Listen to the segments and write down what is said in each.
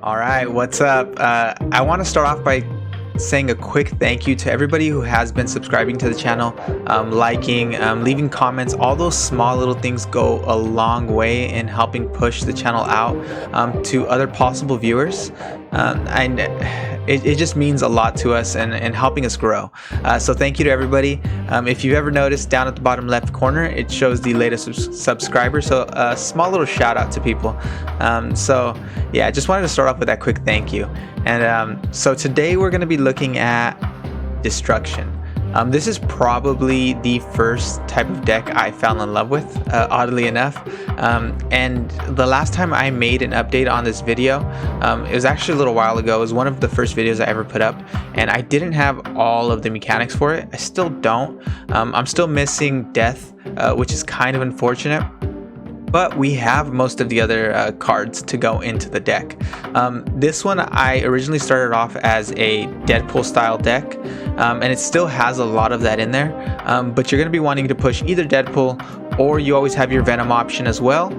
All right, what's up? I want to start off by saying a quick thank you to everybody who has been subscribing to the channel, liking, leaving comments. All those small little things go a long way in helping push the channel out to other possible viewers. And it just means a lot to us and helping us grow. So thank you to everybody. If you've ever noticed, down at the bottom left corner, it shows the latest subscriber. So a small little shout out to people. So yeah, I just wanted to start off with that quick thank you. And so today we're going to be looking at destruction. This is probably the first type of deck I fell in love with, oddly enough. And the last time I made an update on this video, it was actually a little while ago. It was one of the first videos I ever put up, and I didn't have all of the mechanics for it. I still don't. I'm still missing death, which is kind of unfortunate. But we have most of the other cards to go into the deck. This one I originally started off as a Deadpool style deck, and it still has a lot of that in there. But you're going to be wanting to push either Deadpool, or you always have your Venom option as well.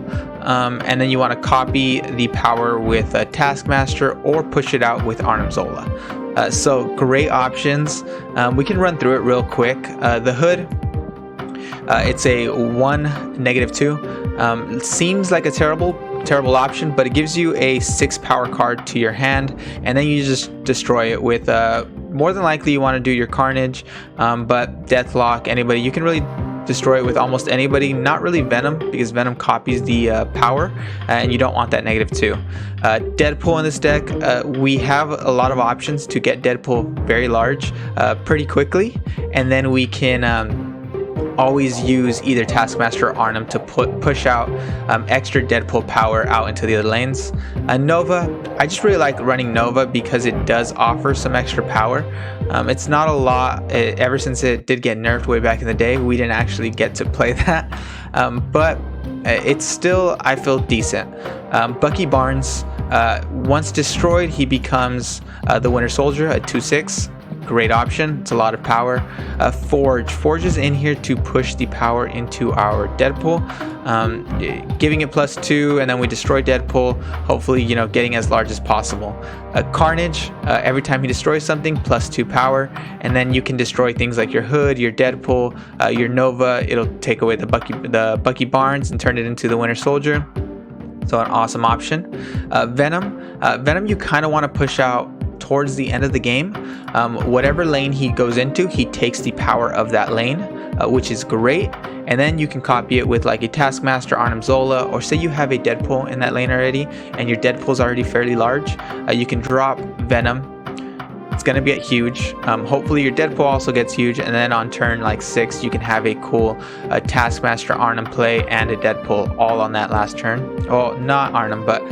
And then you want to copy the power with Taskmaster or push it out with Arnim Zola. So great options. We can run through it real quick. The Hood. It's a 1, -2. Seems like a terrible option, but it gives you a 6 power card to your hand, and then you just destroy it with more than likely you want to do your Carnage, but Deathlock, anybody. You can really destroy it with almost anybody, not really Venom, because Venom copies the power, and you don't want that -2. Deadpool in this deck, we have a lot of options to get Deadpool very large pretty quickly, and then we can always use either Taskmaster or Arnim to push out extra Deadpool power out into the other lanes. Nova, I just really like running Nova because it does offer some extra power. It's not a lot. Ever since it did get nerfed way back in the day, we didn't actually get to play that, but it's still, I feel, decent. Bucky Barnes, once destroyed, he becomes the Winter Soldier at 2/6. Great option. It's a lot of power. Forge is in here to push the power into our Deadpool, giving it +2, and then we destroy Deadpool, hopefully, you know, getting as large as possible. Carnage, every time he destroys something, +2 power, and then you can destroy things like your Hood, your Deadpool, your Nova. It'll take away the Bucky Barnes and turn it into the Winter Soldier. So an awesome option. Venom, you kind of want to push out towards the end of the game. Whatever lane he goes into, he takes the power of that lane, which is great. And then you can copy it with like a Taskmaster, Arnim Zola, or say you have a Deadpool in that lane already and your Deadpool's already fairly large, you can drop Venom. It's going to get huge. Hopefully your Deadpool also gets huge, and then on turn like 6 you can have a cool Taskmaster, Arnim play and a Deadpool all on that last turn. Well, not Arnim, but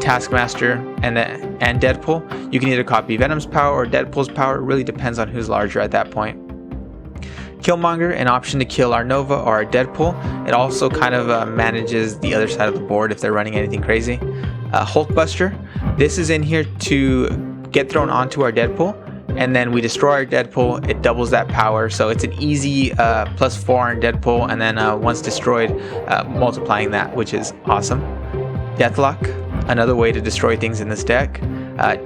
Taskmaster and Deadpool. You can either copy Venom's power or Deadpool's power. It really depends on who's larger at that point. Killmonger, an option to kill our Nova or our Deadpool. It also kind of manages the other side of the board if they're running anything crazy. Hulkbuster, this is in here to get thrown onto our Deadpool, and then we destroy our Deadpool. It doubles that power, so it's an easy +4 on Deadpool, and then once destroyed, multiplying that, which is awesome. Deathlock, another way to destroy things in this deck.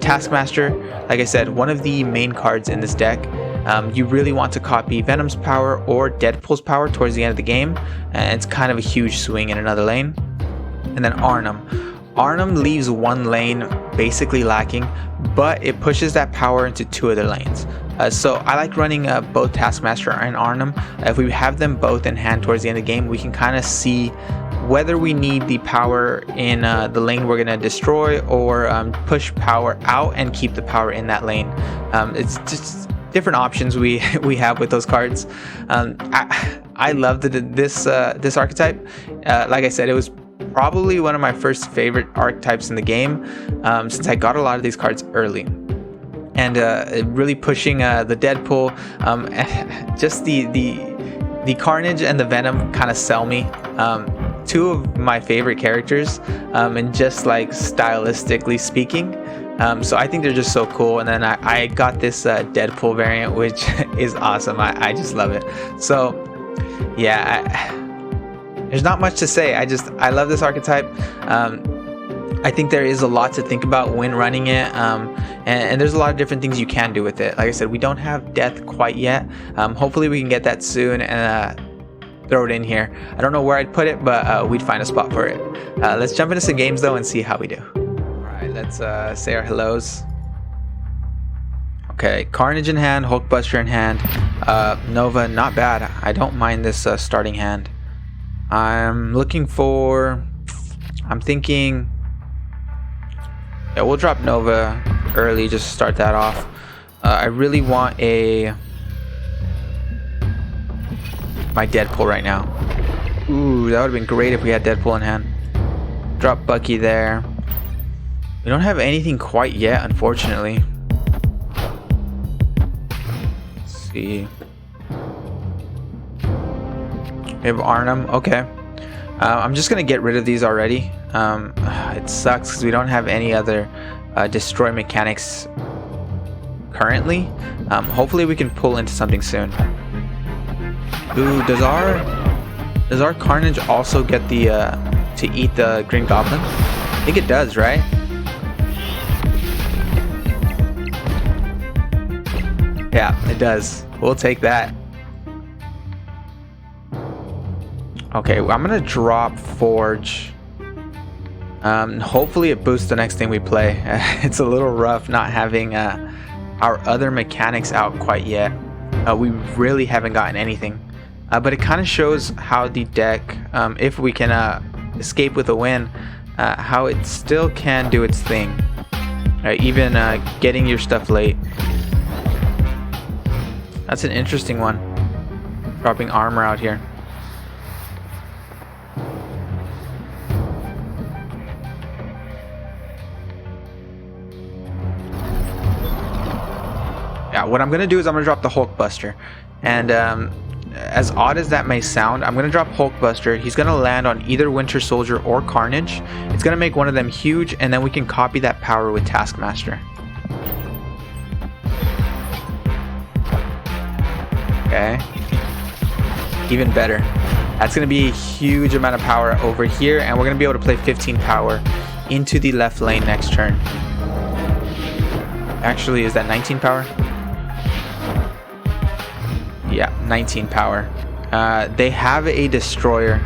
Taskmaster, like I said, one of the main cards in this deck. You really want to copy Venom's power or Deadpool's power towards the end of the game, and it's kind of a huge swing in another lane. And then Arnim. Arnim leaves one lane basically lacking, but it pushes that power into 2 other lanes. So I like running both Taskmaster and Arnim. If we have them both in hand towards the end of the game, we can kind of see whether we need the power in the lane we're going to destroy, or push power out and keep the power in that lane. It's just different options we have with those cards. I love this archetype. Like I said, it was probably one of my first favorite archetypes in the game, since I got a lot of these cards early. And really pushing the Deadpool, just the Carnage and the Venom kind of sell me. 2 of my favorite characters, and just like stylistically speaking. So I think they're just so cool. And then I got this Deadpool variant, which is awesome. I just love it. So yeah, there's not much to say. I love this archetype. I think there is a lot to think about when running it, and there's a lot of different things you can do with it. Like I said, we don't have death quite yet. Hopefully we can get that soon and throw it in here. I don't know where I'd put it, but we'd find a spot for it. Let's jump into some games though and see how we do. Alright, let's say our hellos. Okay, Carnage in hand, Hulkbuster in hand, Nova, not bad. I don't mind this starting hand. I'm thinking, yeah, we'll drop Nova early just to start that off. I really want my Deadpool right now. Ooh, that would have been great if we had Deadpool in hand. Drop Bucky there. We don't have anything quite yet, unfortunately. Let's see. We have Arnhem. Okay. I'm just gonna get rid of these already. It sucks because we don't have any other destroy mechanics currently. Hopefully we can pull into something soon. Ooh, does our Carnage also get the to eat the Green Goblin? I think it does, right? Yeah, it does. We'll take that. Okay, well, I'm gonna drop Forge. Hopefully it boosts the next thing we play. It's a little rough not having our other mechanics out quite yet. We really haven't gotten anything. But it kind of shows how the deck, if we can escape with a win, how it still can do its thing. Even getting your stuff late. That's an interesting one. Dropping armor out here. Yeah, what I'm going to do is I'm going to drop the Hulkbuster. And as odd as that may sound, I'm going to drop Hulkbuster. He's going to land on either Winter Soldier or Carnage. It's going to make one of them huge, and then we can copy that power with Taskmaster. Okay. Even better. That's going to be a huge amount of power over here, and we're going to be able to play 15 power into the left lane next turn. Actually, is that 19 power? Yeah, 19 power. They have a destroyer.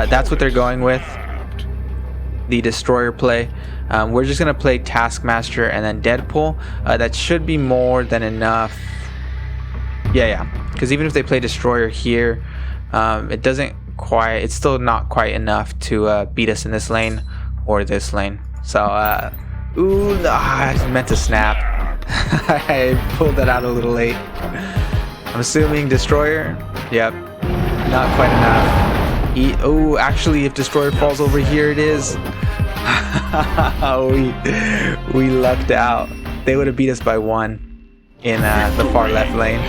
That's what they're going with. The destroyer play. We're just gonna play Taskmaster and then Deadpool. That should be more than enough. Yeah. Because even if they play destroyer here, it's still not quite enough to beat us in this lane or this lane. So, I meant to snap. I pulled that out a little late. I'm assuming destroyer. Yep, not quite enough. Oh, actually, if destroyer falls over here, it is. we lucked out. They would have beat us by 1 in the far left lane.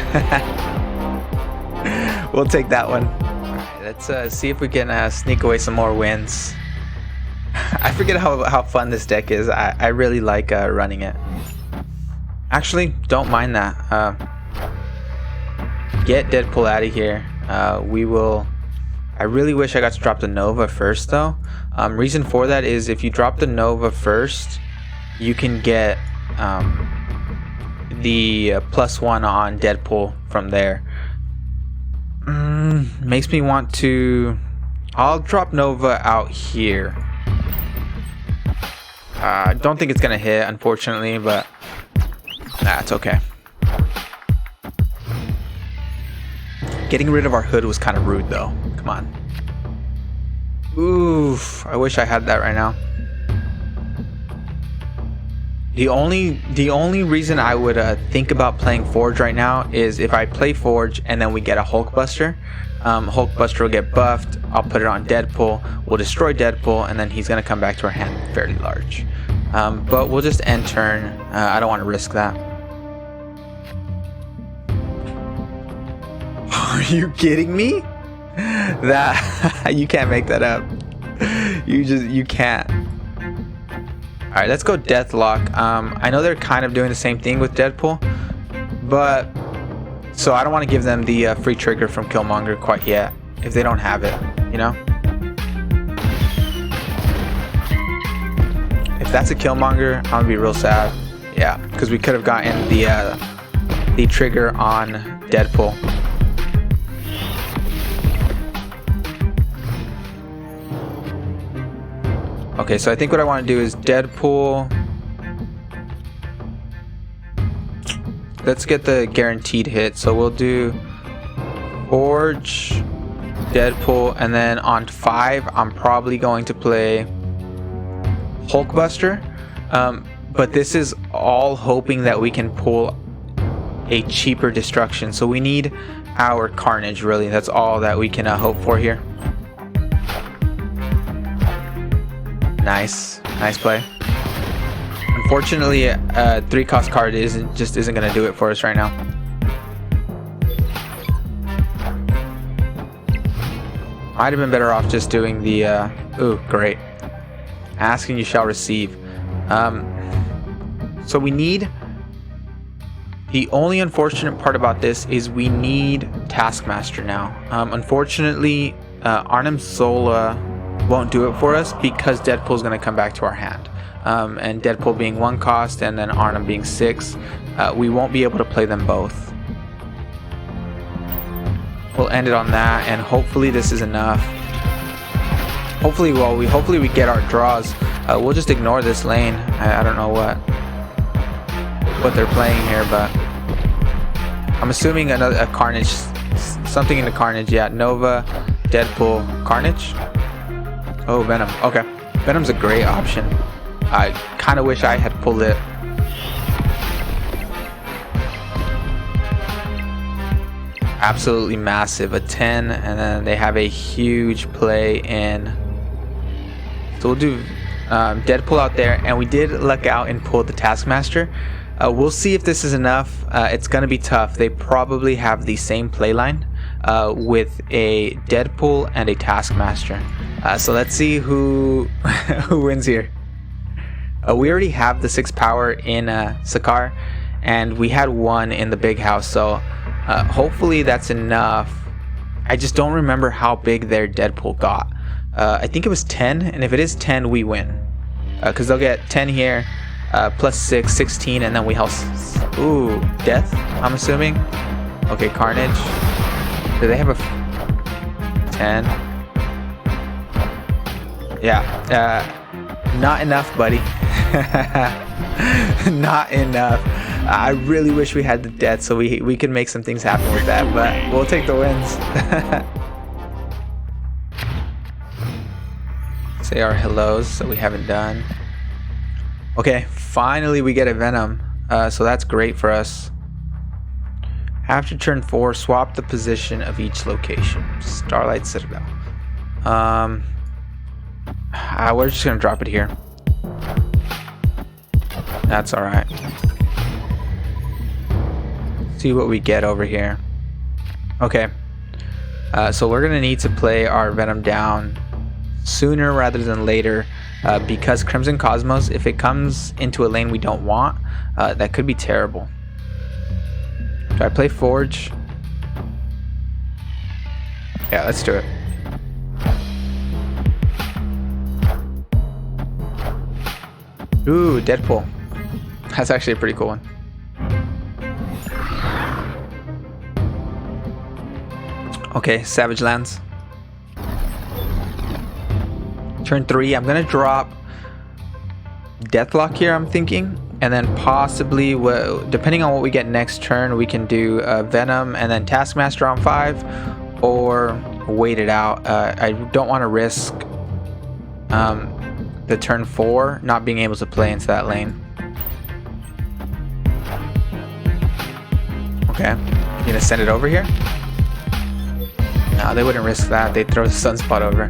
We'll take that one. All right, let's see if we can sneak away some more wins. I forget how fun this deck is. I really like running it. Actually, don't mind that. Get Deadpool out of here. We will. I really wish I got to drop the Nova first, though. Reason for that is if you drop the Nova first, you can get the +1 on Deadpool from there. Makes me want to. I'll drop Nova out here. Don't think it's gonna hit, unfortunately, but it's okay. Getting rid of our hood was kind of rude, though. Come on. Oof, I wish I had that right now. The only reason I would think about playing Forge right now is if I play Forge and then we get a Hulkbuster. Hulkbuster will get buffed. I'll put it on Deadpool. We'll destroy Deadpool, and then he's gonna come back to our hand fairly large. But we'll just end turn. I don't want to risk that. Are you kidding me? That you can't make that up. You can't. All right, let's go Deathlock. I know they're kind of doing the same thing with Deadpool, but so I don't want to give them the free trigger from Killmonger quite yet if they don't have it, you know. that's a Killmonger, I'm gonna be real sad. Yeah, because we could have gotten the trigger on Deadpool. Okay, so I think what I want to do is Deadpool. Let's get the guaranteed hit. So we'll do Forge, Deadpool, and then on 5, I'm probably going to play Hulkbuster. But this is all hoping that we can pull a cheaper destruction. So we need our Carnage, really. That's all that we can hope for here. Nice play. Unfortunately, 3-cost card isn't gonna do it for us right now. Might have been better off just doing the ooh, great. Asking you shall receive. So we need, the only unfortunate part about this is we need Taskmaster now. Unfortunately, Arnim Zola won't do it for us because Deadpool's going to come back to our hand. And Deadpool being 1 cost and then Arnim being 6, we won't be able to play them both. We'll end it on that, and hopefully this is enough. Hopefully we get our draws. We'll just ignore this lane. I don't know what they're playing here, but I'm assuming a Carnage, something in the Carnage. Yeah, Nova, Deadpool, Carnage. Oh, Venom. Okay, Venom's a great option. I kind of wish I had pulled it. Absolutely massive, a 10, and then they have a huge play in. So we'll do Deadpool out there, and we did luck out and pull the Taskmaster. We'll see if this is enough. It's gonna be tough. They probably have the same play line with a Deadpool and a Taskmaster. So let's see who who wins here. We already have the 6 power in Sakaar, and we had 1 in the big house, so hopefully that's enough. I just don't remember how big their Deadpool got. I think it was 10, and if it is 10, we win. Because they'll get 10 here, plus 6, 16, and then we have... Ooh, Death, I'm assuming. Okay, Carnage. Do they have a... 10? Yeah, not enough, buddy. Not enough. I really wish we had the death so we could make some things happen with that, but we'll take the wins. Say our hellos that we haven't done. Okay, finally we get a Venom, so that's great for us. After turn 4, swap the position of each location. Starlight Citadel. We're just gonna drop it here. That's alright. See what we get over here. Okay. So we're gonna need to play our Venom down sooner rather than later, because Crimson Cosmos, if it comes into a lane we don't want, that could be terrible. Do I play Forge? Yeah, let's do it. Ooh, Deadpool. That's actually a pretty cool one. Okay, Savage Lands. Turn 3, I'm gonna drop Deathlock here, I'm thinking, and then possibly, depending on what we get next turn, we can do Venom and then Taskmaster on 5, or wait it out. I don't want to risk the turn 4 not being able to play into that lane. Okay, you gonna send it over here? No, they wouldn't risk that. They'd throw the Sunspot over.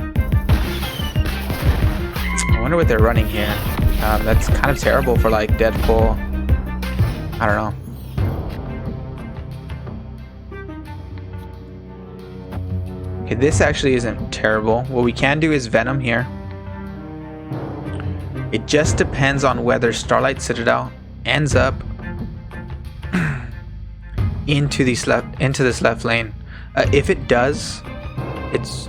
I wonder what they're running here. That's kind of terrible for like Deadpool. I don't know. Okay, this actually isn't terrible. What we can do is Venom here. It just depends on whether Starlight Citadel ends up into this left lane. If it does, it's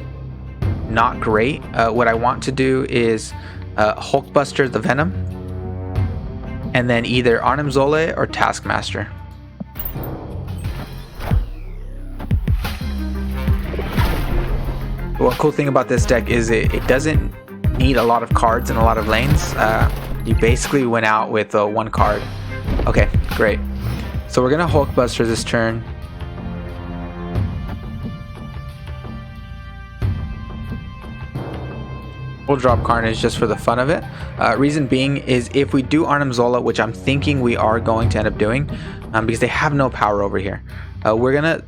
not great. What I want to do is Hulkbuster the Venom, and then either Arnim Zola or Taskmaster. One cool thing about this deck is it doesn't need a lot of cards and a lot of lanes. You basically went out with one card. Okay, great. So we're gonna Hulkbuster this turn. We'll drop Carnage just for the fun of it. Reason being is if we do Arnim Zola, which I'm thinking we are going to end up doing, because they have no power over here, we're gonna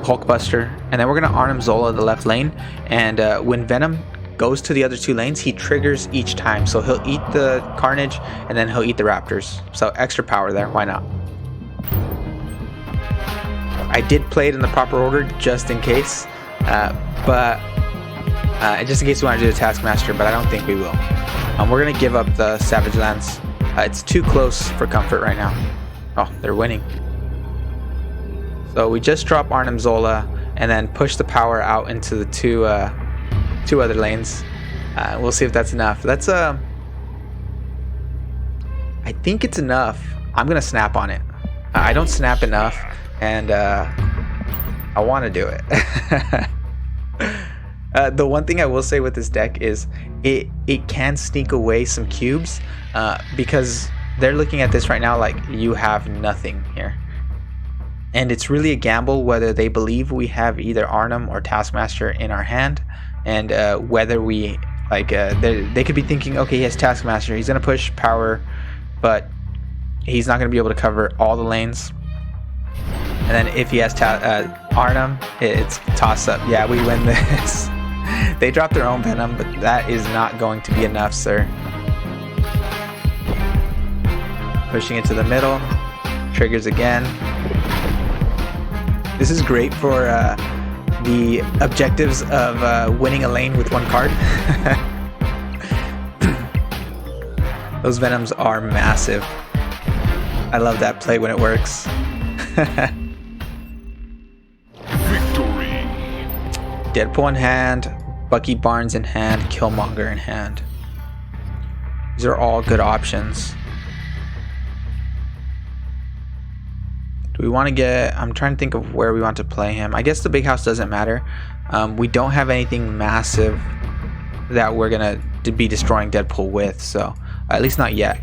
Hulkbuster, and then we're gonna Arnim Zola the left lane, and when Venom goes to the other two lanes, he triggers each time, so he'll eat the Carnage and then he'll eat the Raptors. So extra power there, why not? I did play it in the proper order just in case, but just in case we want to do the Taskmaster, but I don't think we will. We're gonna give up the Savage Lance. It's too close for comfort right now. Oh, they're winning. So we just drop Arnim Zola and then push the power out into the two other lanes. We'll see if that's enough. That's I think it's enough. I'm gonna snap on it. I don't snap enough, and I want to do it. The one thing I will say with this deck is it can sneak away some cubes, because they're looking at this right now like you have nothing here. And it's really a gamble whether they believe we have either Arnim or Taskmaster in our hand, and whether we like they could be thinking, okay, he has Taskmaster, he's gonna push power, but he's not gonna be able to cover all the lanes. And then if he has Arnim, it's toss up. Yeah, we win this. They dropped their own Venom, but that is not going to be enough, sir. Pushing it to the middle, triggers again. This is great for the objectives of winning a lane with one card. Those Venoms are massive. I love that play when it works. Victory. Deadpool in hand, Bucky Barnes in hand, Killmonger in hand. These are all good options. Do we want to get... I'm trying to think of where we want to play him. I guess the big house doesn't matter. We don't have anything massive that we're going to be destroying Deadpool with, so at least not yet.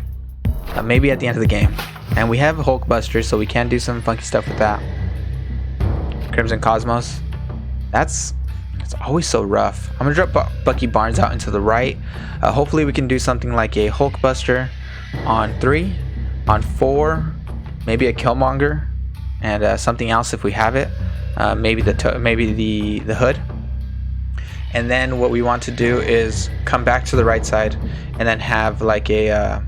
Maybe at the end of the game. And we have Hulkbuster, so we can do some funky stuff with that. Crimson Cosmos. It's always so rough. I'm going to drop Bucky Barnes out into the right. Hopefully we can do something like a Hulkbuster on 3. On 4, maybe a Killmonger. And something else if we have it. Maybe the hood. And then what we want to do is come back to the right side and then have like a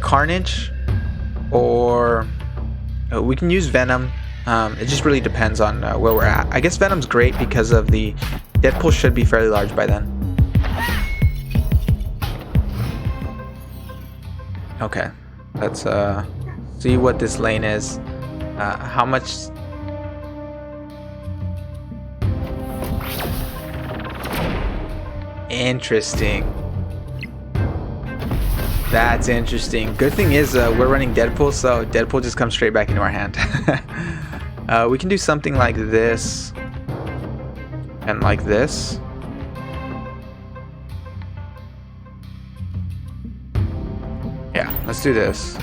Carnage, or we can use Venom. It just really depends on where we're at. I guess Venom's great because of the Deadpool should be fairly large by then. Okay, let's see what this lane is. How much... Interesting. That's interesting. Good thing is we're running Deadpool, so Deadpool just comes straight back into our hand. We can do something like this and like this. Yeah, let's do this.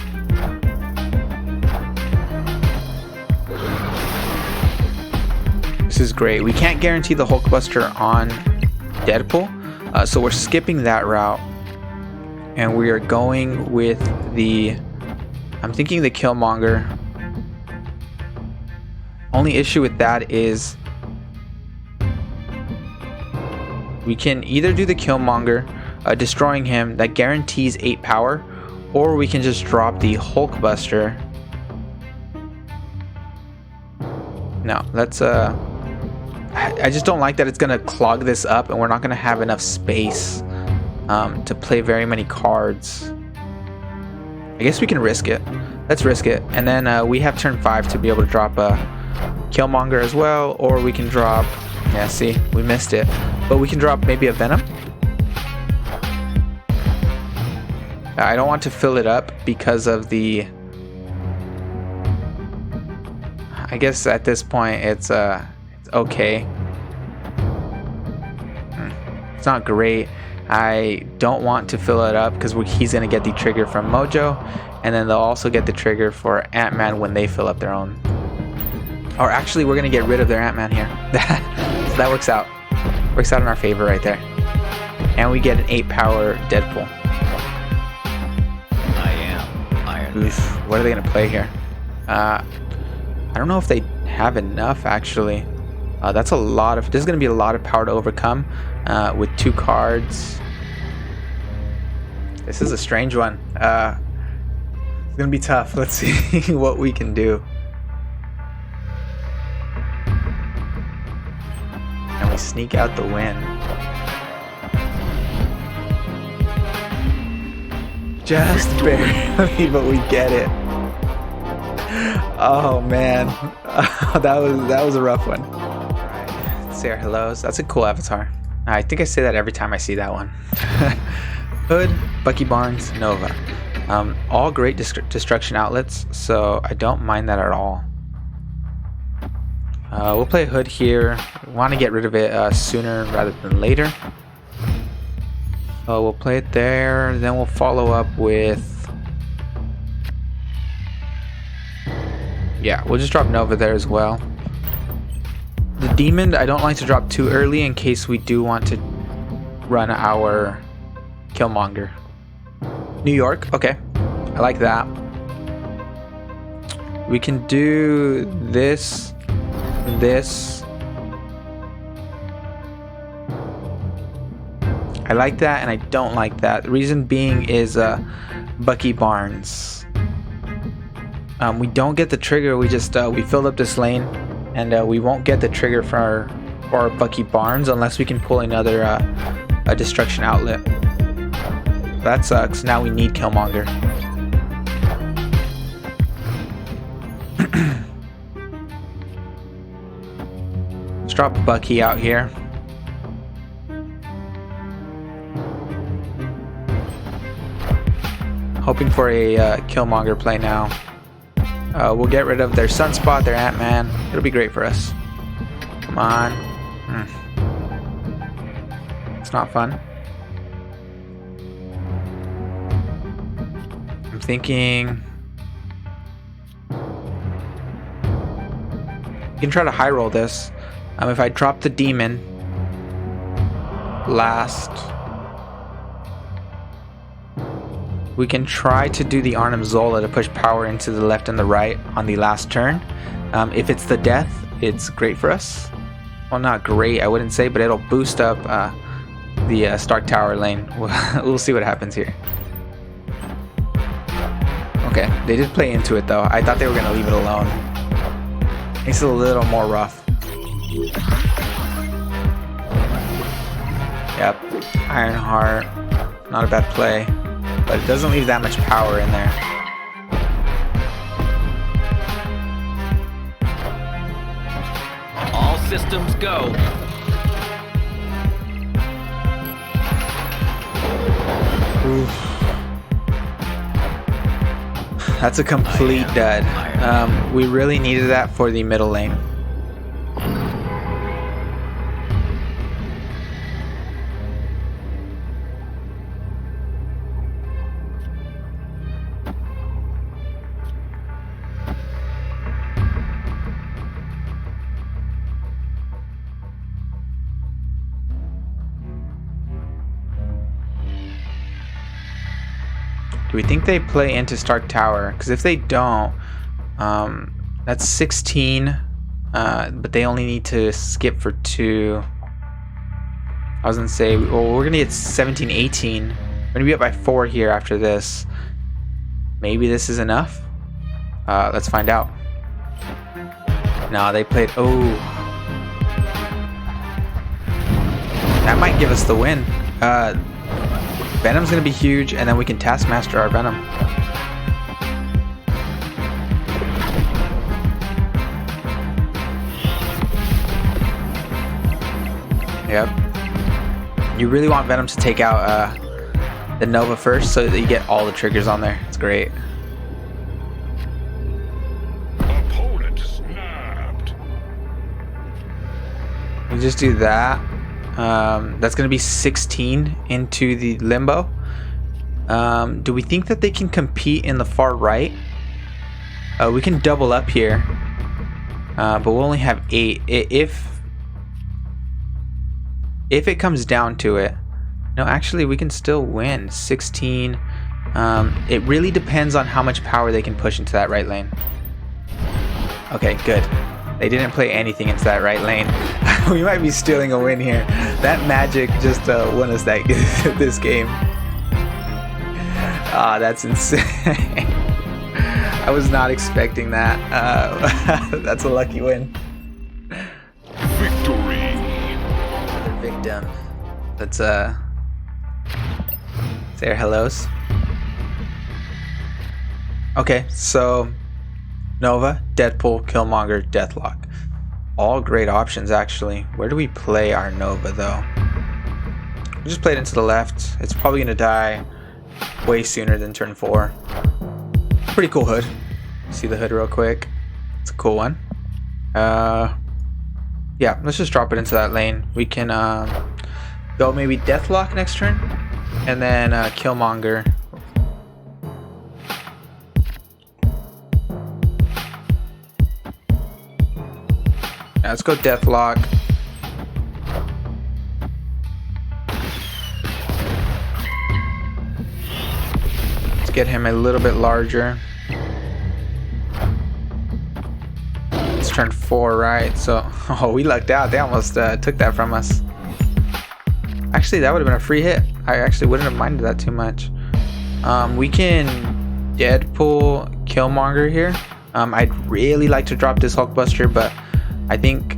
This is great. We can't guarantee the Hulkbuster on Deadpool, so we're skipping that route. And we are going with the... I'm thinking the Killmonger. Only issue with that is we can either do the Killmonger, destroying him, that guarantees 8 power, or we can just drop the Hulkbuster. No, let's... I just don't like that it's going to clog this up, and we're not going to have enough space to play very many cards. I guess we can risk it. Let's risk it. And then we have turn 5 to be able to drop a Killmonger as well, or we can drop... Yeah, see, we missed it. But we can drop maybe a Venom. I don't want to fill it up because of the... I guess at this point it's okay. It's not great. I don't want to fill it up because he's going to get the trigger from Mojo, and then they'll also get the trigger for Ant-Man when they fill up their own. Or actually, we're going to get rid of their Ant-Man here. So that works out. Works out in our favor right there. And we get an 8-power Deadpool. I am Iron Man. Oof, what are they going to play here? I don't know if they have enough, actually. That's a lot of... This is going to be a lot of power to overcome with 2 cards. This is a strange one. It's going to be tough. Let's see what we can do. And we sneak out the win. Just barely, but we get it. Oh man, that was a rough one. Alright, let's say our hellos. That's a cool avatar. I think I say that every time I see that one. Hood, Bucky Barnes, Nova. All great destruction outlets, so I don't mind that at all. We'll play Hood here. We want to get rid of it sooner rather than later. We'll play it there, then we'll follow up with... Yeah, we'll just drop Nova there as well. The Demon, I don't like to drop too early in case we do want to run our Killmonger. New York, okay. I like that. We can do this. I like that and I don't like that. The reason being is Bucky Barnes. We don't get the trigger. We just we filled up this lane, and we won't get the trigger for our Bucky Barnes unless we can pull another a destruction outlet. That sucks. Now we need Killmonger. Let's drop Bucky out here. Hoping for a Killmonger play now. We'll get rid of their Sunspot, their Ant-Man. It'll be great for us. Come on. It's not fun. I'm thinking... You can try to high roll this. If I drop the Demon last... We can try to do the Arnim Zola to push power into the left and the right on the last turn. If it's the death, it's great for us. Well, not great, I wouldn't say, but it'll boost up the Stark Tower lane. We'll see what happens here. Okay, they did play into it though. I thought they were going to leave it alone. Makes it a little more rough. Yep, Ironheart, not a bad play. But it doesn't leave that much power in there. All systems go. Oof. That's a complete dud. We really needed that for the middle lane. Do we think they play into Stark Tower? Because if they don't, that's 16, but they only need to skip for 2. I was going to say, well, we're going to get 17, 18. We're going to be up by 4 here after this. Maybe this is enough? Let's find out. No, they played... Oh. That might give us the win. Venom's going to be huge, and then we can Taskmaster our Venom. Yep. You really want Venom to take out the Nova first so that you get all the triggers on there. It's great. Opponent snapped. We just do that. That's going to be 16 into the limbo. Do we think that they can compete in the far right? We can double up here, but we'll only have 8. If it comes down to it, no, actually we can still win. 16. It really depends on how much power they can push into that right lane. Okay, good. They didn't play anything into that right lane. We might be stealing a win here. That magic just won us that this game. Ah, that's insane. I was not expecting that. That's a lucky win. Victory. Another victim. Let's say our hellos. Okay, so Nova, Deadpool, Killmonger, Deathlock. All great options actually. Where do we play our Nova though? We just played into the left. It's probably gonna die way sooner than turn 4. Pretty cool hood. See the hood real quick. It's a cool one. Yeah, let's just drop it into that lane. We can go maybe Deathlock next turn, and then Killmonger. Now let's go Deathlock. Get him a little bit larger. It's turn 4, right? So, oh, we lucked out. They almost took that from us. Actually, that would have been a free hit. I actually wouldn't have minded that too much. We can Deadpool Killmonger here. I'd really like to drop this Hulkbuster, but I think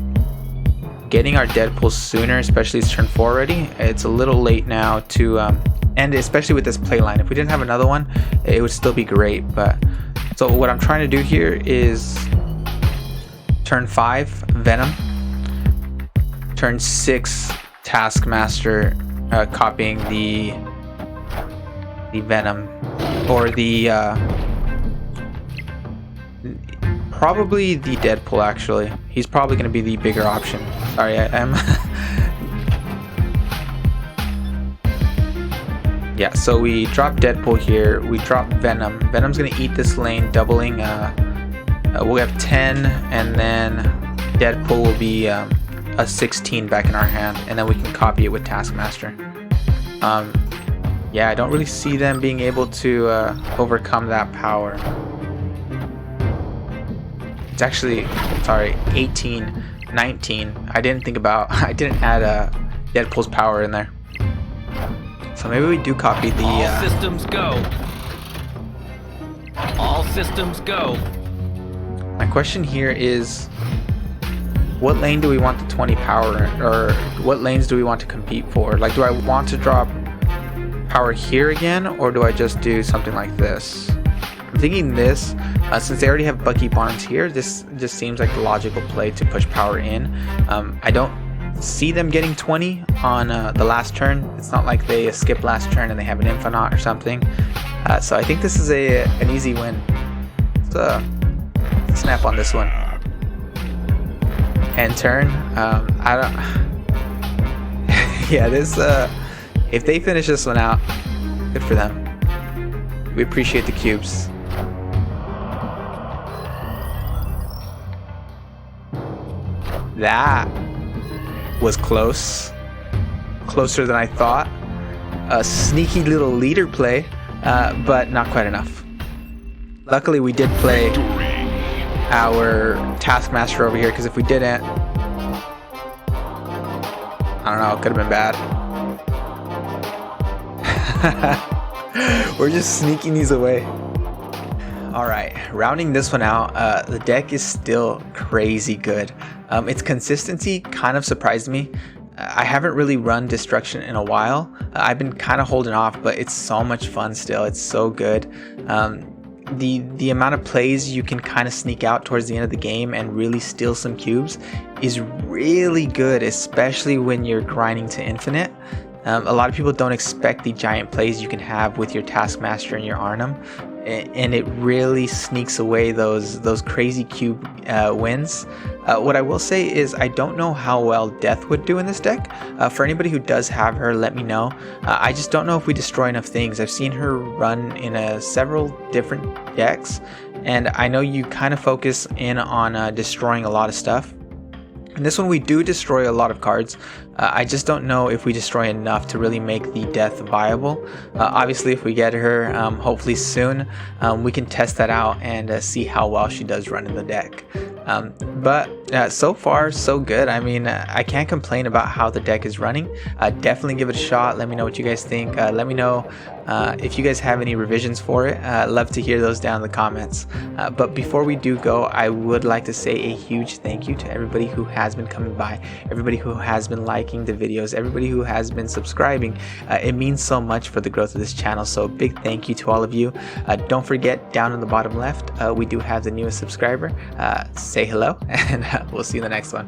getting our Deadpool sooner, especially it's turn 4 already, it's a little late now to and especially with this play line. If we didn't have another one, it would still be great. But so what I'm trying to do here is turn 5 Venom, turn 6 Taskmaster, copying the Venom, or the probably the Deadpool. Actually, he's probably going to be the bigger option. Sorry, I am. Yeah, so we drop Deadpool here, we drop Venom. Venom's gonna eat this lane, doubling. We'll have 10, and then Deadpool will be a 16 back in our hand, and then we can copy it with Taskmaster. Yeah, I don't really see them being able to overcome that power. It's actually, sorry, 18, 19. I didn't add Deadpool's power in there. So maybe we do copy the... All systems go. All systems go. My question here is, what lane do we want the 20 power, or what lanes do we want to compete for? Like, do I want to drop power here again, or do I just do something like this? I'm thinking this, since they already have Bucky Barnes here, this just seems like the logical play to push power in. I don't see them getting 20 on the last turn. It's not like they skip last turn and they have an Infinite or something. So I think this is an easy win. So snap on this one. End turn. I don't. Yeah, this. If they finish this one out, good for them. We appreciate the cubes. That was closer than I thought. A sneaky little leader play, but not quite enough. Luckily we did play our Taskmaster over here, because if we didn't, I don't know, it could have been bad. We're just sneaking these away. Alright, rounding this one out, the deck is still crazy good. Its consistency kind of surprised me. I haven't really run Destruction in a while. I've been kind of holding off, but it's so much fun still. It's so good. The amount of plays you can kind of sneak out towards the end of the game and really steal some cubes is really good, especially when you're grinding to infinite. A lot of people don't expect the giant plays you can have with your Taskmaster and your Arnhem, and it really sneaks away those crazy cube wins. What I will say is I don't know how well Death would do in this deck. For anybody who does have her, let me know. I just don't know if we destroy enough things. I've seen her run in several different decks, and I know you kind of focus in on destroying a lot of stuff. In this one we do destroy a lot of cards. I just don't know if we destroy enough to really make the Death viable. Obviously if we get her hopefully soon, we can test that out and see how well she does run in the deck. But so far so good. I mean, I can't complain about how the deck is running. Definitely give it a shot. Let me know what you guys think. Let me know if you guys have any revisions for it. Love to hear those down in the comments. But before we do go, I would like to say a huge thank you to everybody who has been coming by, everybody who has been liking the videos, everybody who has been subscribing. It means so much for the growth of this channel, so big thank you to all of you. Don't forget, down in the bottom left, we do have the newest subscriber. Say hello, and we'll see you in the next one.